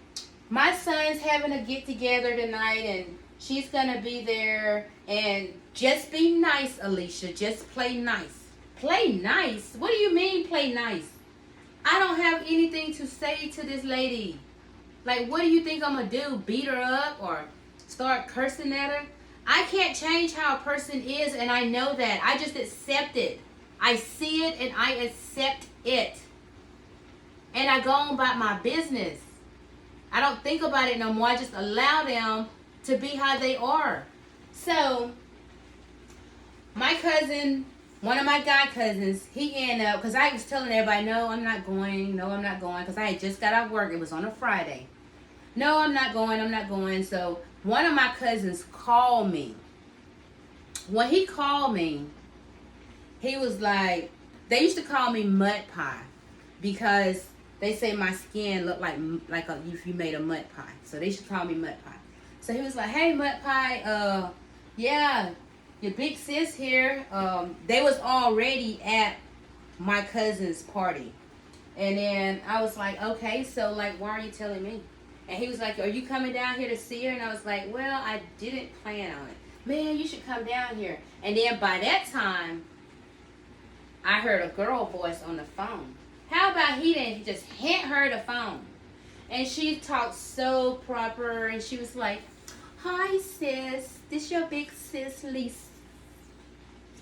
my son's having a get-together tonight, and she's going to be there. And just be nice, Alicia. Just play nice. Play nice? What do you mean play nice? I don't have anything to say to this lady. Like, what do you think I'm going to do? Beat her up or start cursing at her? I can't change how a person is, and I know that. I just accept it. I see it, and I accept it. And I go on about my business. I don't think about it no more. I just allow them to be how they are. So, my cousin, one of my guy cousins, he ended up, because I was telling everybody, no, I'm not going, because I had just got out of work. It was on a Friday. No, I'm not going. So one of my cousins called me. When he called me, he was like, they used to call me mud pie because they say my skin looked like if you made a mud pie. So they used to call me mud pie. So he was like, hey, mud pie, yeah, your big sis here. They was already at my cousin's party. And then I was like, okay, so like, why are you telling me? And he was like, are you coming down here to see her? And I was like, well, I didn't plan on it. Man, you should come down here. And then by that time, I heard a girl voice on the phone. How about he didn't just hand her the phone? And she talked so proper. And she was like, hi, sis. This your big sis, Lisa.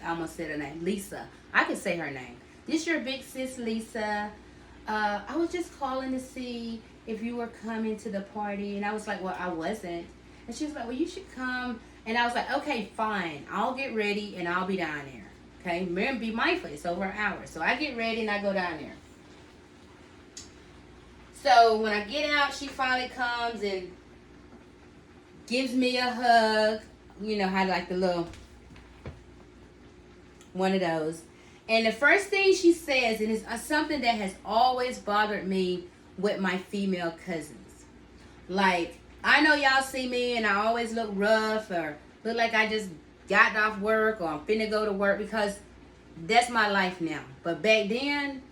I almost said her name. Lisa. I could say her name. This your big sis, Lisa. I was just calling to see if you were coming to the party. And I was like, well, I wasn't. And she was like, well, you should come. And I was like, okay, fine. I'll get ready and I'll be down there. Okay? Remember, be mindful. It's over an hour. So I get ready and I go down there. So when I get out, she finally comes and gives me a hug. You know how like the little one of those. And the first thing she says, and it's something that has always bothered me with my female cousins. Like, I know y'all see me and I always look rough or look like I just got off work or I'm finna go to work because that's my life now. But back then,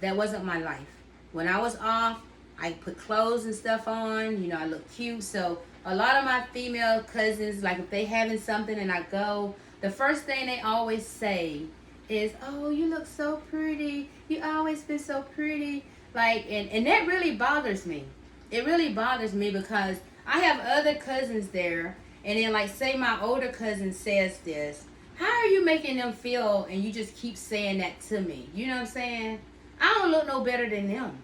that wasn't my life. When I was off, I put clothes and stuff on. You know, I look cute. So a lot of my female cousins, like if they having something and I go, the first thing they always say is, oh, you look so pretty. You always been so pretty. Like, and that really bothers me. It really bothers me because I have other cousins there. And then, like, say my older cousin says this. How are you making them feel and you just keep saying that to me? You know what I'm saying? I don't look no better than them.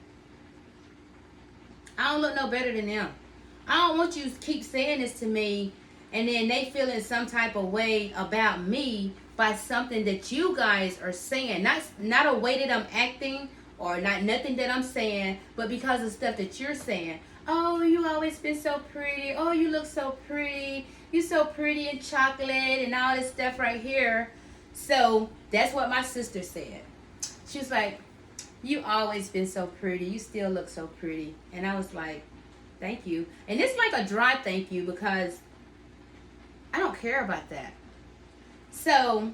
I don't look no better than them. I don't want you to keep saying this to me and then they feeling some type of way about me by something that you guys are saying. Not a way that I'm acting or not nothing that I'm saying, but because of stuff that you're saying. Oh, you always been so pretty. Oh, you look so pretty. You so pretty and chocolate and all this stuff right here. So that's what my sister said. She was like, you always been so pretty. You still look so pretty. And I was like, thank you. And it's like a dry thank you because I don't care about that. So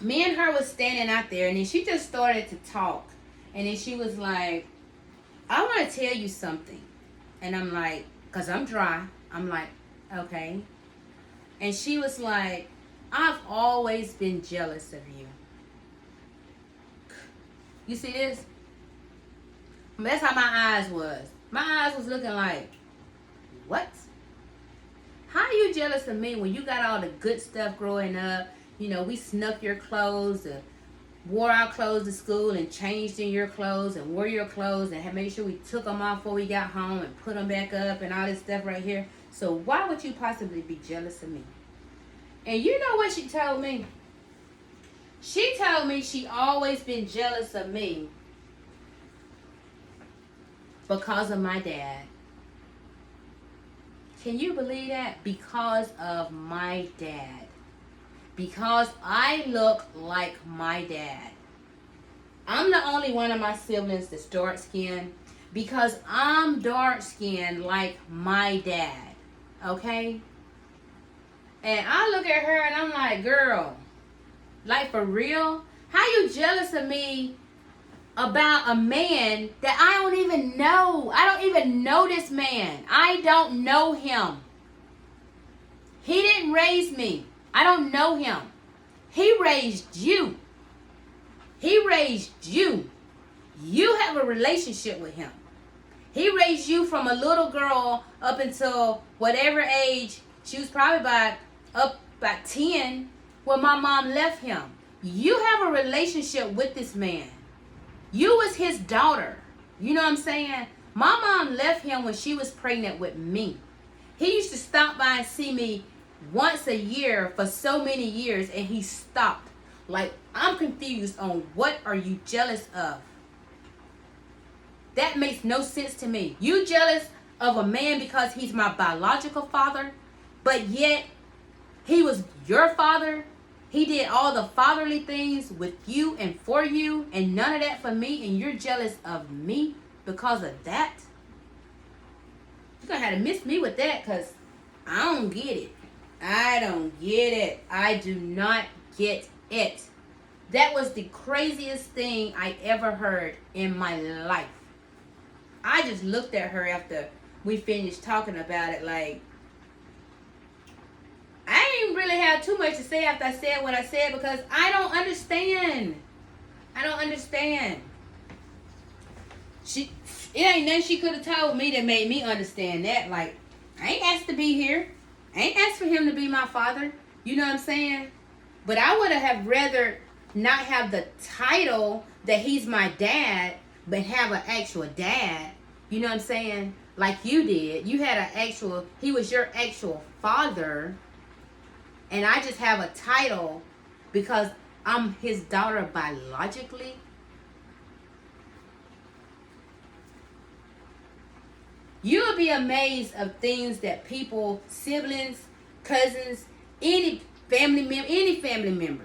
me and her was standing out there and then she just started to talk. And then she was like, I want to tell you something. And I'm like, because I'm dry. I'm like, okay. And she was like, I've always been jealous of you. You see this? That's how my eyes was. My eyes was looking like, what? How are you jealous of me when you got all the good stuff growing up? You know, we snuck your clothes. wore our clothes to school and changed in your clothes and wore your clothes and had made sure we took them off before we got home and put them back up and all this stuff right here. So why would you possibly be jealous of me? And you know what she told me? She told me she always been jealous of me because of my dad. Can you believe that? Because of my dad. Because I look like my dad. I'm the only one of my siblings that's dark skinned because I'm dark skinned like my dad. Okay? And I look at her and I'm like, girl, like for real? How you jealous of me about a man that I don't even know? I don't even know this man. I don't know him. He didn't raise me. I don't know him. He raised you. He raised you. You have a relationship with him. He raised you from a little girl up until whatever age. She was probably about 10 when my mom left him. You have a relationship with this man. You was his daughter. You know what I'm saying? My mom left him when she was pregnant with me. He used to stop by and see me once a year for so many years, and he stopped. Like, I'm confused on what are you jealous of? That makes no sense to me. You jealous of a man because he's my biological father, but yet he was your father. He did all the fatherly things with you and for you, and none of that for me, and you're jealous of me because of that? You're going to have to miss me with that, because I don't get it. I don't get it. I do not get it. That was the craziest thing I ever heard in my life. I just looked at her after we finished talking about it like, I didn't really have too much to say after I said what I said, because I don't understand. I don't understand. It ain't nothing she could have told me that made me understand that. Like, I ain't asked to be here. I ain't asked for him to be my father. You know what I'm saying? But I would have rather not have the title that he's my dad, but have an actual dad. You know what I'm saying? Like you did. You had he was your actual father. And I just have a title because I'm his daughter biologically. You'll be amazed of things that people, siblings, cousins, any family member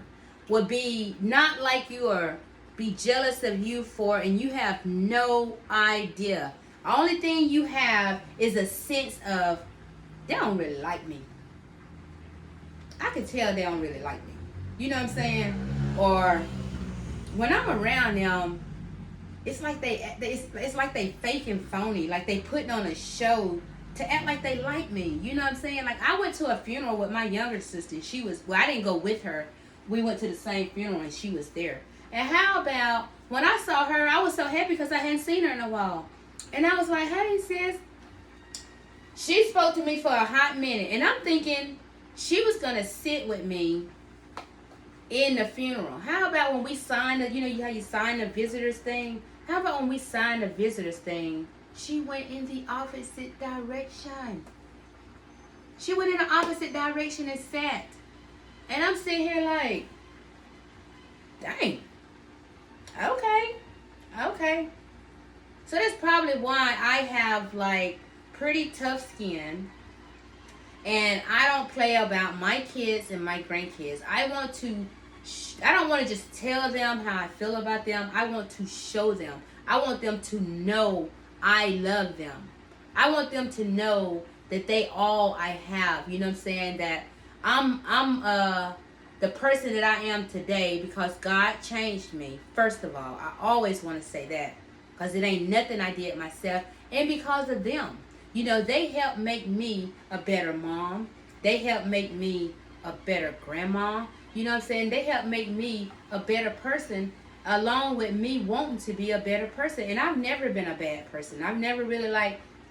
would be not like you or be jealous of you for, and you have no idea. Only thing you have is a sense of, they don't really like me. I can tell they don't really like me. You know what I'm saying? Or when I'm around them, it's like it's like they fake and phony. Like they putting on a show to act like they like me. You know what I'm saying? Like I went to a funeral with my younger sister. I didn't go with her. We went to the same funeral and she was there. And how about when I saw her, I was so happy because I hadn't seen her in a while. And I was like, hey sis. She spoke to me for a hot minute. And I'm thinking she was going to sit with me in the funeral. How about when we signed how you sign the visitors thing? How about when we signed the visitors thing, she went in the opposite direction. She went in the opposite direction and sat. And I'm sitting here like, dang. Okay. So that's probably why I have like pretty tough skin. And I don't play about my kids and my grandkids. I don't want to just tell them how I feel about them. I want to show them. I want them to know I love them. I want them to know that they all I have. You know what I'm saying? That I'm the person that I am today because God changed me. First of all, I always want to say that because it ain't nothing I did myself, and because of them. You know, they helped make me a better mom. They helped make me a better grandma. You know what I'm saying? They helped make me a better person along with me wanting to be a better person. And I've never been a bad person. I've never really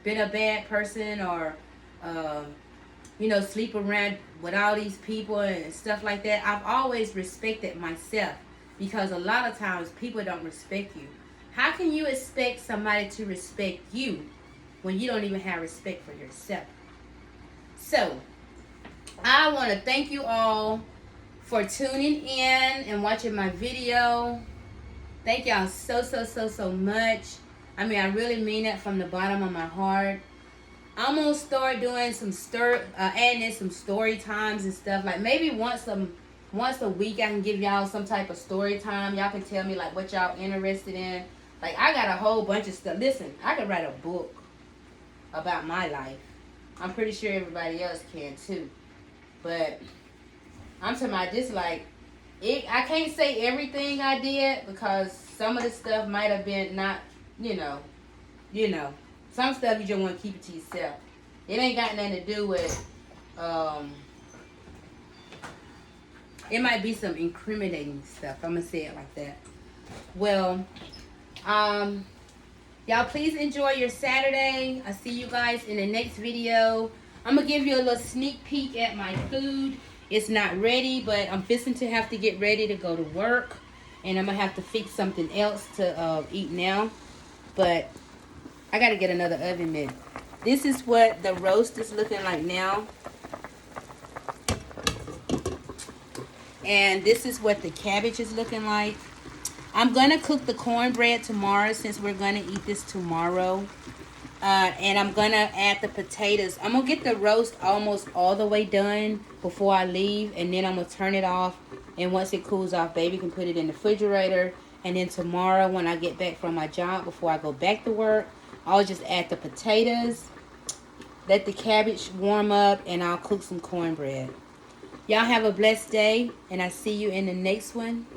been a bad person or, sleep around with all these people and stuff like that. I've always respected myself. because a lot of times people don't respect you. How can you expect somebody to respect you when you don't even have respect for yourself? So, I want to thank you all for tuning in and watching my video. Thank y'all so much. I mean, I really mean that from the bottom of my heart. I'm gonna start doing some adding in some story times and stuff. Like maybe once a week I can give y'all some type of story time. Y'all can tell me like what y'all interested in. Like I got a whole bunch of stuff. Listen, I could write a book about my life. I'm pretty sure everybody else can too. But I'm talking about this like I can't say everything I did because some of the stuff might have been not, you know. Some stuff you just want to keep it to yourself. It ain't got nothing to do with, it might be some incriminating stuff. I'm going to say it like that. Well, y'all please enjoy your Saturday. I'll see you guys in the next video. I'm going to give you a little sneak peek at my food. It's not ready, but I'm fixing to have to get ready to go to work. And I'm going to have to fix something else to eat now. But I got to get another oven mitt. This is what the roast is looking like now. And this is what the cabbage is looking like. I'm going to cook the cornbread tomorrow since we're going to eat this tomorrow. And I'm going to add the potatoes. I'm going to get the roast almost all the way done before I leave. And then I'm going to turn it off. And once it cools off, baby can put it in the refrigerator. And then tomorrow when I get back from my job, before I go back to work, I'll just add the potatoes. Let the cabbage warm up. And I'll cook some cornbread. Y'all have a blessed day. And I'll see you in the next one.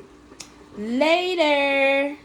Later.